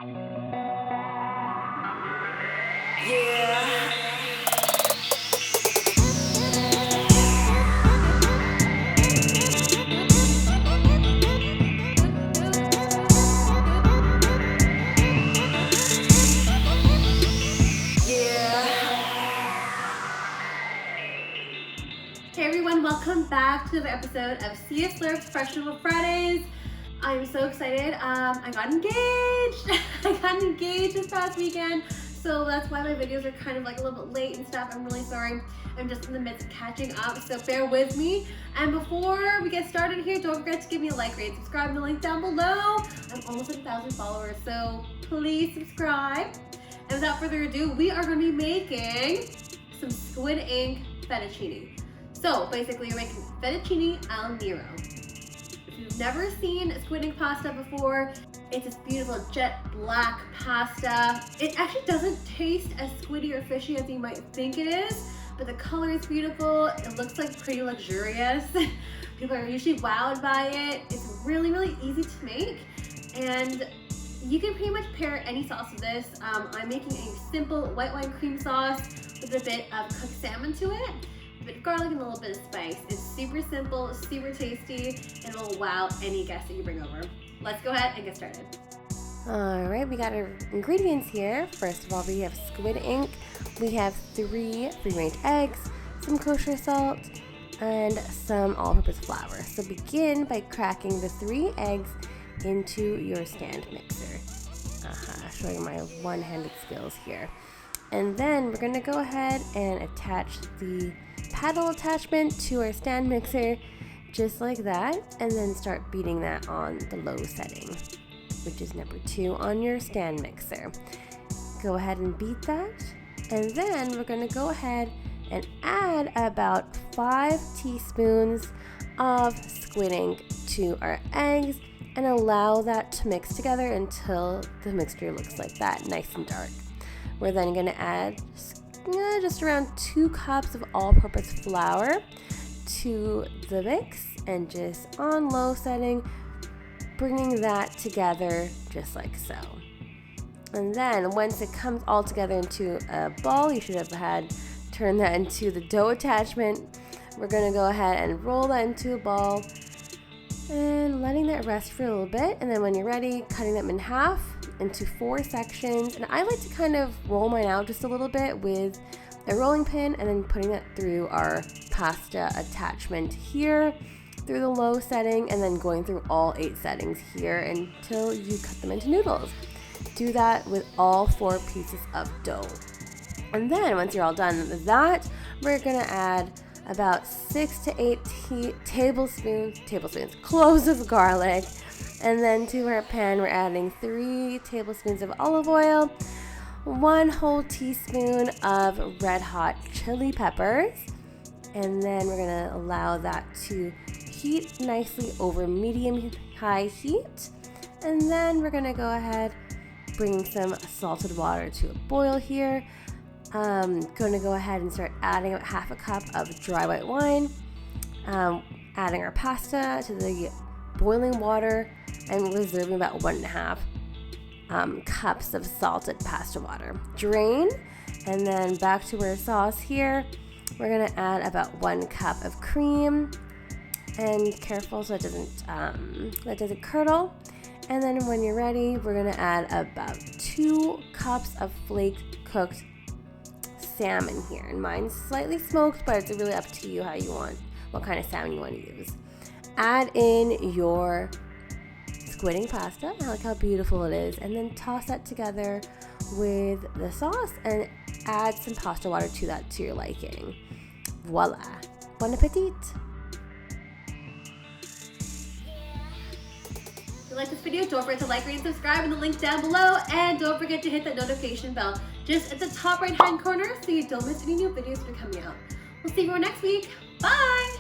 Hey everyone, welcome back to another episode of Slurps Professional Fridays. I'm so excited. I got engaged. I got engaged this past weekend, so that's why my videos are kind of like a little bit late and stuff. I'm really sorry. I'm just in the midst of catching up, so bear with me. And before we get started here, don't forget to give me a like, rate, subscribe, and the link down below. I'm almost at 1,000 followers, so please subscribe. And without further ado, we are going to be making some squid ink fettuccine. So basically you're making fettuccine al nero. If you've never seen squid ink pasta before, it's this beautiful jet black pasta. It actually doesn't taste as squiddy or fishy as you might think it is, but the color is beautiful. It looks like pretty luxurious. People are usually wowed by it. It's really, really easy to make. And you can pretty much pair any sauce with this. I'm making a simple white wine cream sauce with a bit of cooked salmon to it. A bit of garlic and a little bit of spice. It's super simple, super tasty, and will wow any guest that you bring over. Let's go ahead and get started. All right, we got our ingredients here. First of all, we have squid ink. We have 3 free-range eggs, some kosher salt, and some all-purpose flour. So begin by cracking the 3 eggs into your stand mixer. Showing my one-handed skills here. And then we're gonna go ahead and attach the paddle attachment to our stand mixer, just like that, and then start beating that on the low setting, which is number 2 on your stand mixer. Go ahead and beat that, and then we're gonna go ahead and add about 5 teaspoons of squid ink to our eggs and allow that to mix together until the mixture looks like that, nice and dark. We're then gonna add just around 2 cups of all-purpose flour to the mix, and just on low setting, bringing that together just like so. And then once it comes all together into a ball, you should have turned that into the dough attachment. We're gonna go ahead and roll that into a ball and letting that rest for a little bit. And then when you're ready, cutting them in half into 4 sections. And I like to kind of roll mine out just a little bit with a rolling pin, and then putting that through our pasta attachment here through the low setting, and then going through all 8 settings here until you cut them into noodles. Do that with all 4 pieces of dough. And then once you're all done with that, we're gonna add about 6 to 8 tablespoons, cloves of garlic. And then to our pan, we're adding 3 tablespoons of olive oil, 1 whole teaspoon of red hot chili peppers. And then we're gonna allow that to heat nicely over medium-high heat. And then we're gonna go ahead, bring some salted water to a boil here. Gonna go ahead and start adding about half a cup of dry white wine. Adding our pasta to the boiling water, and reserving about 1.5 cups of salted pasta water. Drain, and then back to our sauce here. We're gonna add about 1 cup of cream, and careful so it doesn't curdle. And then when you're ready, we're gonna add about 2 cups of flaked cooked salmon here. And mine's slightly smoked, but it's really up to you what kind of salmon you want to use. Add in your squid ink pasta. I like how beautiful it is. And then toss that together with the sauce and add some pasta water to that to your liking. Voila. Bon appetit. If you like this video, don't forget to like, rate, and subscribe in the link down below. And don't forget to hit that notification bell just at the top right-hand corner so you don't miss any new videos that are coming out. We'll see you next week. Bye!